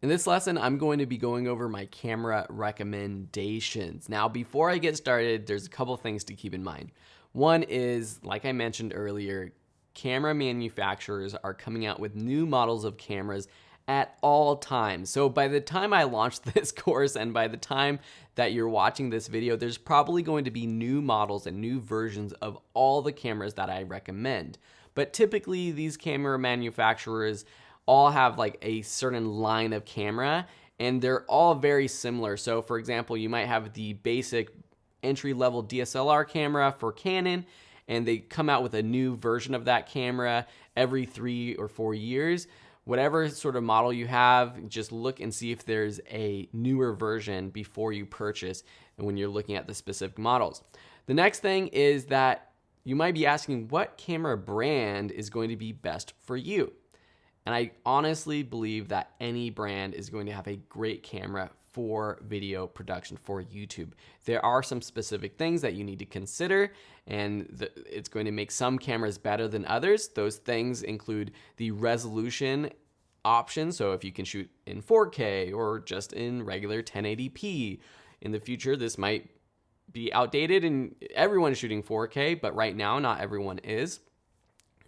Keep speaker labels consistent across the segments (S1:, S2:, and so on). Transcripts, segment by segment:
S1: In this lesson, I'm going to be going over my camera recommendations. Now, before I get started, there's a couple things to keep in mind. One is, like I mentioned earlier, camera manufacturers are coming out with new models of cameras at all times. So by the time I launch this course and by the time that you're watching this video, there's probably going to be new models and new versions of all the cameras that I recommend. But typically, these camera manufacturers all have like a certain line of camera and they're all very similar. So for example, you might have the basic entry-level DSLR camera for Canon, and they come out with a new version of that camera every 3 or 4 years. Whatever sort of model you have, just look and see if there's a newer version before you purchase and when you're looking at the specific models. The next thing is that you might be asking what camera brand is going to be best for you. And I honestly believe that any brand is going to have a great camera for video production for YouTube. There are some specific things that you need to consider, and it's going to make some cameras better than others. Those things include the resolution option. So if you can shoot in 4K or just in regular 1080p, in the future, this might be outdated and everyone's shooting 4K, but right now, not everyone is.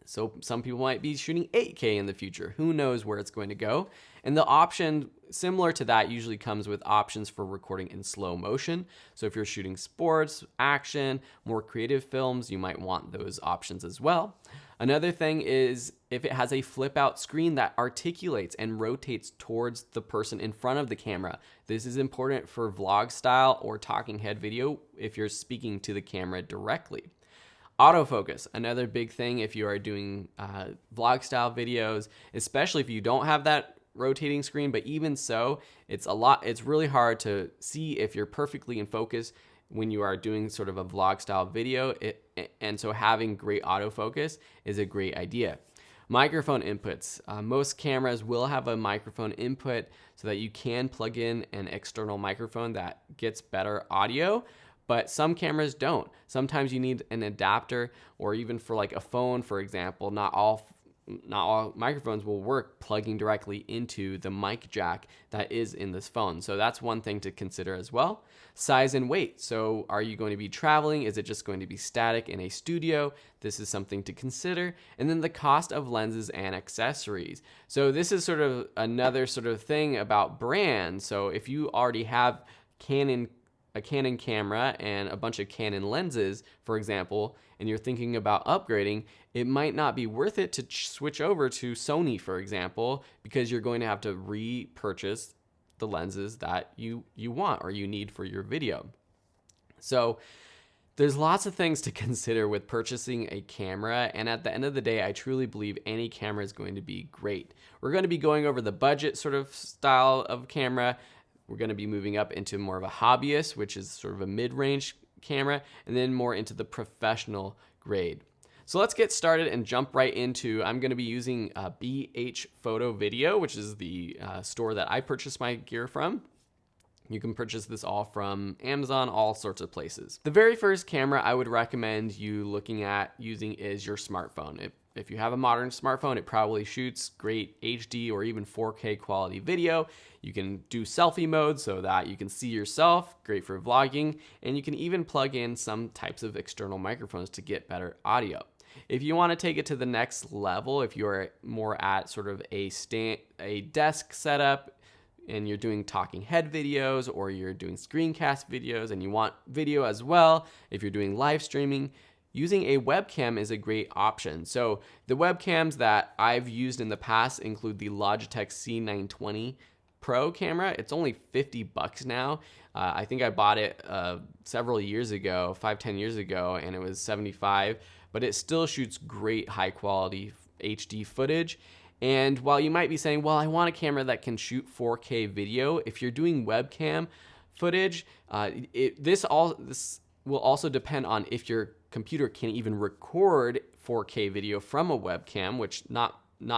S1: So some people might be shooting 8K in the future. Who knows where it's going to go? And the option similar to that usually comes with options for recording in slow motion. So if you're shooting sports, action, more creative films, you might want those options as well. Another thing is if it has a flip out screen that articulates and rotates towards the person in front of the camera. This is important for vlog style or talking head video if you're speaking to the camera directly. Autofocus, another big thing if you are doing vlog style videos, especially if you don't have that rotating screen, but even so, it's really hard to see if you're perfectly in focus when you are doing sort of a vlog style video, and so having great autofocus is a great idea. Microphone inputs. Most cameras will have a microphone input so that you can plug in an external microphone that gets better audio. But some cameras don't. Sometimes you need an adapter, or even for like a phone, for example, not all microphones will work plugging directly into the mic jack that is in this phone. So that's one thing to consider as well. Size and weight. So are you going to be traveling? Is it just going to be static in a studio? This is something to consider. And then the cost of lenses and accessories. So this is sort of another sort of thing about brands. So if you already have a Canon camera and a bunch of Canon lenses, for example, and you're thinking about upgrading, it might not be worth it to switch over to Sony, for example, because you're going to have to repurchase the lenses that you want or you need for your video. So there's lots of things to consider with purchasing a camera, and at the end of the day, I truly believe any camera is going to be great. We're going to be going over the budget sort of style of camera. We're going to be moving up into more of a hobbyist, which is sort of a mid-range camera, and then more into the professional grade. So let's get started and jump right into, I'm going to be using BH Photo Video, which is the store that I purchased my gear from. You can purchase this all from Amazon, all sorts of places. The very first camera I would recommend you looking at using is your smartphone. If you have a modern smartphone, it probably shoots great HD or even 4K quality video. You can do selfie mode so that you can see yourself, great for vlogging, and you can even plug in some types of external microphones to get better audio. If you want to take it to the next level, if you're more at sort of a desk setup, and you're doing talking head videos or you're doing screencast videos and you want video as well, if you're doing live streaming, using a webcam is a great option. So the webcams that I've used in the past include the Logitech C920 Pro camera. It's only $50 now. I think I bought it several years ago, 5-10 years ago, and it was $75, but it still shoots great high quality HD footage. And while you might be saying, well, I want a camera that can shoot 4K video, if you're doing webcam footage, this will also depend on if your computer can even record 4K video from a webcam, which not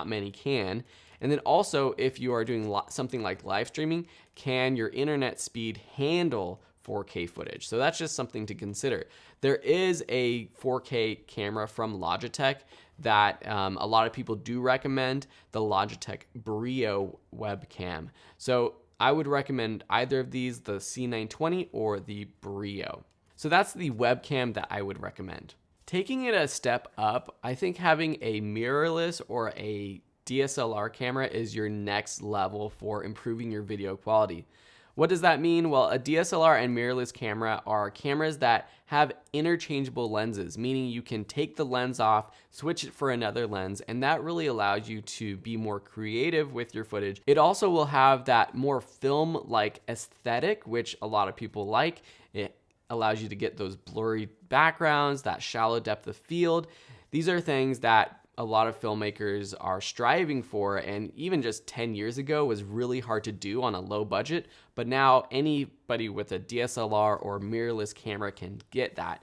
S1: many can. And then also, if you are doing something like live streaming, can your internet speed handle 4K footage? So that's just something to consider. There is a 4K camera from Logitech that a lot of people do recommend, the Logitech Brio webcam. So I would recommend either of these, the C920 or the Brio. So that's the webcam that I would recommend. Taking it a step up, I think having a mirrorless or a DSLR camera is your next level for improving your video quality. What does that mean? Well, a DSLR and mirrorless camera are cameras that have interchangeable lenses, meaning you can take the lens off, switch it for another lens, and that really allows you to be more creative with your footage. It also will have that more film-like aesthetic, which a lot of people like. It allows you to get those blurry backgrounds, that shallow depth of field. These are things that a lot of filmmakers are striving for, and even just 10 years ago was really hard to do on a low budget, but now anybody with a DSLR or mirrorless camera can get that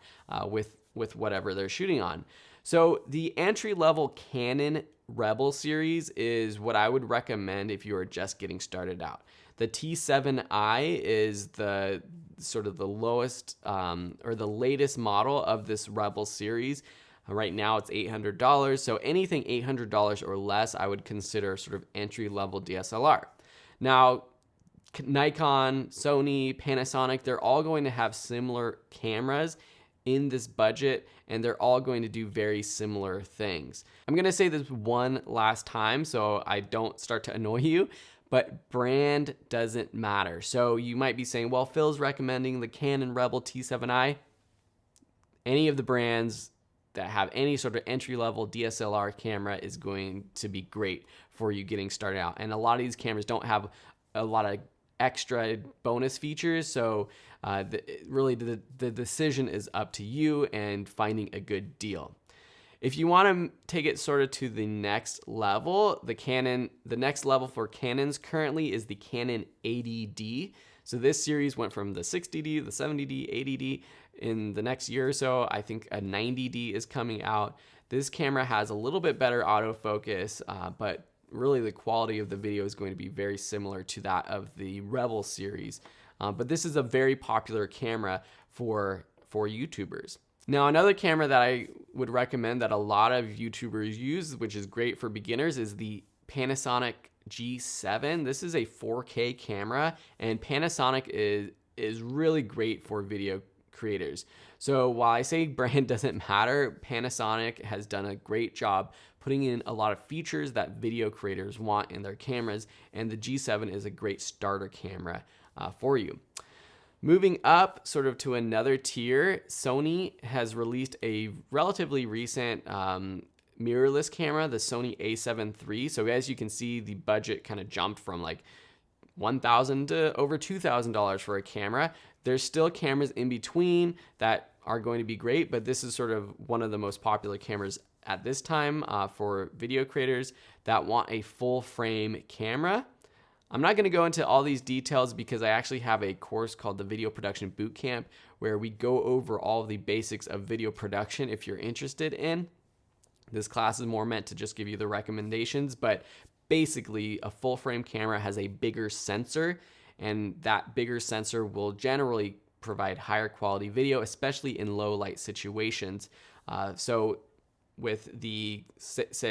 S1: with whatever they're shooting on. So the entry-level Canon Rebel series is what I would recommend if you are just getting started out. The T7i is the sort of the lowest or the latest model of this Rebel series. Right now it's $800, so anything $800 or less I would consider sort of entry-level DSLR. Now, Nikon, Sony, Panasonic, they're all going to have similar cameras in this budget, and they're all going to do very similar things. I'm gonna say this one last time so I don't start to annoy you, but brand doesn't matter. So you might be saying, well, Phil's recommending the Canon Rebel T7i. Any of the brands that have any sort of entry-level DSLR camera is going to be great for you getting started out. And a lot of these cameras don't have a lot of extra bonus features, so really the decision is up to you and finding a good deal. If you want to take it sort of to the next level, the next level for Canons currently is the Canon 80D. So this series went from the 60D, the 70D, 80D. In the next year or so, I think a 90D is coming out. This camera has a little bit better autofocus, but really the quality of the video is going to be very similar to that of the Rebel series. But this is a very popular camera for YouTubers. Now, another camera that I would recommend that a lot of YouTubers use, which is great for beginners, is the Panasonic G7. This is a 4K camera, and Panasonic is really great for video creators. So while I say brand doesn't matter, Panasonic has done a great job putting in a lot of features that video creators want in their cameras, and the G7 is a great starter camera for you. Moving up sort of to another tier, Sony has released a relatively recent mirrorless camera, the Sony a7 III. So as you can see, the budget kind of jumped from like $1,000 to over $2,000 for a camera. There's still cameras in between that are going to be great, but this is sort of one of the most popular cameras at this time for video creators that want a full frame camera. I'm not going to go into all these details because I actually have a course called the Video Production Bootcamp where we go over all of the basics of video production if you're interested in. This class is more meant to just give you the recommendations, but basically a full frame camera has a bigger sensor, and that bigger sensor will generally provide higher quality video, especially in low light situations. So with the,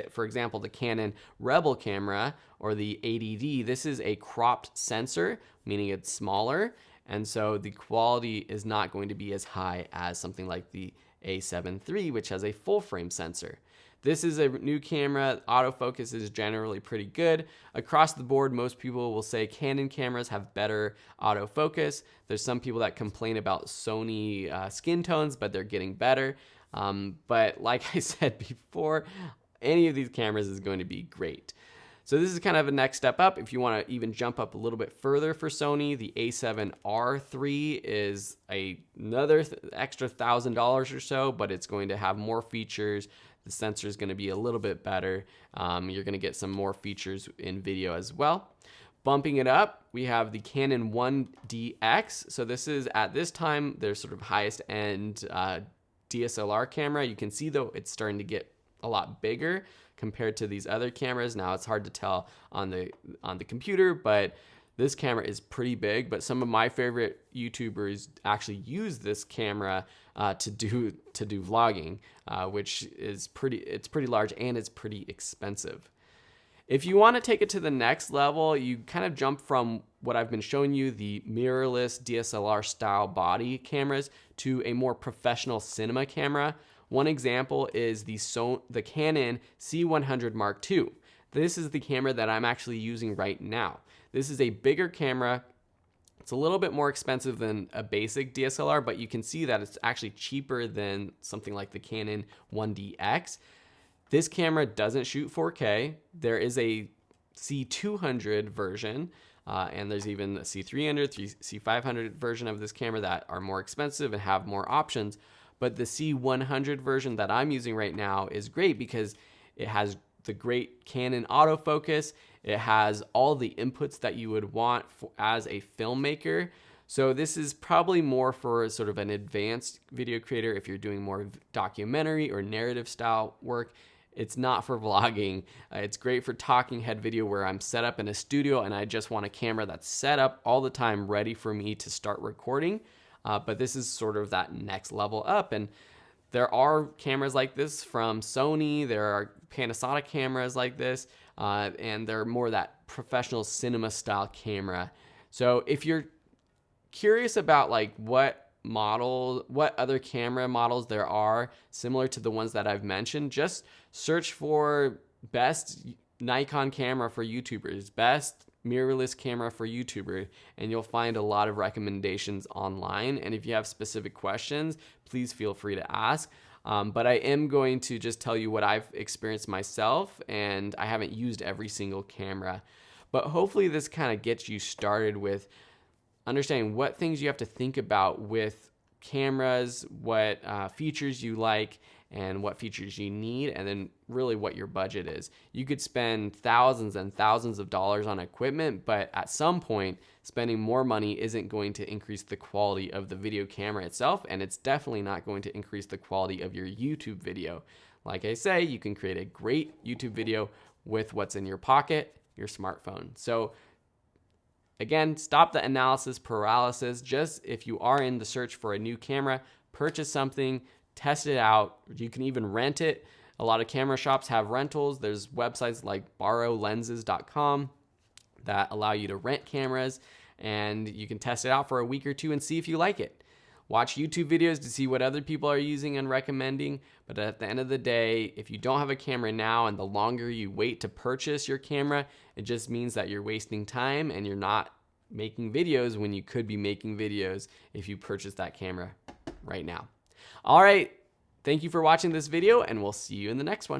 S1: for example, the Canon Rebel camera or the 80D, this is a cropped sensor, meaning it's smaller, and so the quality is not going to be as high as something like the a7 III, which has a full frame sensor. This is a new camera. Autofocus is generally pretty good. Across the board, most people will say Canon cameras have better autofocus. There's some people that complain about Sony skin tones, but they're getting better. But like I said before, any of these cameras is going to be great. So this is kind of a next step up. If you want to even jump up a little bit further for Sony, the a7R III is another extra $1,000 or so, but it's going to have more features. The sensor is going to be a little bit better. You're going to get some more features in video as well. Bumping it up, we have the Canon 1DX. So this is, at this time, their sort of highest end DSLR camera. You can see though it's starting to get a lot bigger compared to these other cameras. Now it's hard to tell on the computer, but this camera is pretty big, but some of my favorite YouTubers actually use this camera to do vlogging, which is pretty large and it's pretty expensive. If you want to take it to the next level, you kind of jump from what I've been showing you, the mirrorless DSLR style body cameras, to a more professional cinema camera. One example is the Canon C100 Mark II. This is the camera that I'm actually using right now. This is a bigger camera. It's a little bit more expensive than a basic DSLR, but you can see that it's actually cheaper than something like the Canon 1DX. This camera doesn't shoot 4K. There is a C200 version, and there's even a C300, C500 version of this camera that are more expensive and have more options. But the C100 version that I'm using right now is great because it has the great Canon autofocus. It has all the inputs that you would want as a filmmaker. So this is probably more for sort of an advanced video creator if you're doing more documentary or narrative style work. It's not for vlogging. It's great for talking head video where I'm set up in a studio and I just want a camera that's set up all the time ready for me to start recording. But this is sort of that next level up. And there are cameras like this from Sony. There are Panasonic cameras like this. And they're more that professional cinema style camera. So if you're curious about like what other camera models there are similar to the ones that I've mentioned, just search for best Nikon camera for YouTubers, best mirrorless camera for YouTuber, and you'll find a lot of recommendations online. And if you have specific questions, please feel free to ask. But I am going to just tell you what I've experienced myself, and I haven't used every single camera. But hopefully this kind of gets you started with understanding what things you have to think about with cameras, what features you like, and what features you need, and then really what your budget is. You could spend thousands and thousands of dollars on equipment, but at some point, spending more money isn't going to increase the quality of the video camera itself, and it's definitely not going to increase the quality of your YouTube video. Like I say, you can create a great YouTube video with what's in your pocket, your smartphone. So again, stop the analysis paralysis. Just if you are in the search for a new camera, purchase something, test it out. You can even rent it. A lot of camera shops have rentals. There's websites like borrowlenses.com that allow you to rent cameras, and you can test it out for a week or two and see if you like it. Watch YouTube videos to see what other people are using and recommending, but at the end of the day, if you don't have a camera now and the longer you wait to purchase your camera, it just means that you're wasting time and you're not making videos when you could be making videos if you purchase that camera right now. All right, thank you for watching this video, and we'll see you in the next one.